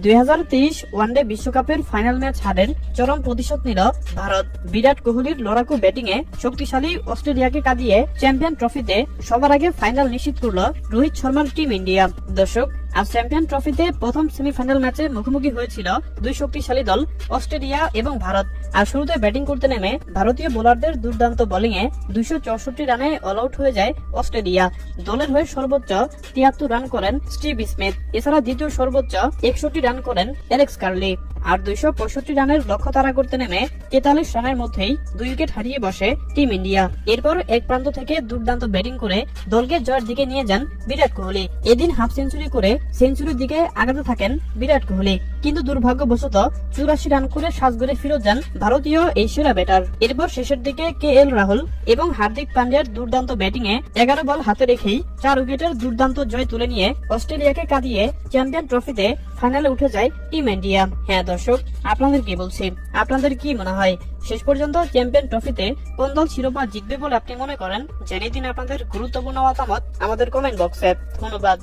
2023 one day বিশ্বকাপের final match হারের চরম প্রতিশোধ নিল ভারত। বিরাট কোহলির লড়াকু ব্যাটিংয়ে শক্তিশালী অস্ট্রেলিয়াকে কাঁদিয়ে চ্যাম্পিয়ন ট্রফিতে সবার আগে ফাইনাল নিশ্চিত করল রোহিত শর্মার টিম ইন্ডিয়া। দর্শক, আজ চ্যাম্পিয়ন ট্রফিতে প্রথম সেমিফাইনাল ম্যাচে মুখোমুখি হয়েছিল দুই শক্তিশালী দল অস্ট্রেলিয়া এবং ভারত। আর শুরুতে ব্যাটিং করতে নেমে ভারতীয় বোলারদের দুর্দান্ত বোলিংয়ে 264 রানে অল আউট হয়ে যায় অস্ট্রেলিয়া। দলের হয়ে সর্বোচ্চ 73 রান করেন স্টিভ স্মিথ। এছাড়া দ্বিতীয় সর্বোচ্চ 61 রান করেন অ্যালেক্স কার্লি। আর 265 রানের লক্ষ্য তাড়া করতে নেমে 43 রানের মধ্যেই 2 উইকেট হারিয়ে বসে টিম ইন্ডিয়া। এরপর এক প্রান্ত থেকে দুর্দান্ত ব্যাটিং করে দলকে জয়ের দিকে নিয়ে যান বিরাট কোহলি। এদিন হাফ সেঞ্চুরি করে সেঞ্চুরির দিকে আগাতে থাকেন বিরাট কোহলি, কিন্তু দুর্ভাগ্যবশত 84 রান করে সাজঘরে ফিরত যান ভারতীয় এই সেরা ব্যাটার। এরপর শেষের দিকে KL রাহুল এবং হার্দিক পান্ডিয়ার দুর্দান্ত ব্যাটিংয়ে 11 বল হাতে রেখেই 4 উইকেটের দুর্দান্ত জয় তুলে নিয়ে অস্ট্রেলিয়াকে কাঁদিয়ে চ্যাম্পিয়ন ট্রফিতে ফাইনালে উঠে যায় টিম ইন্ডিয়া। হ্যাঁ দর্শক, আপনাদের কি বলছি, আপনাদের কি মনে হয় শেষ পর্যন্ত চ্যাম্পিয়ন ট্রফিতে কোন দল শিরোপা জিতবে বলে আপনি মনে করেন? জানিয়ে দিন আপনাদের গুরুত্বপূর্ণ মতামত আমাদের কমেন্ট বক্সে। ধন্যবাদ।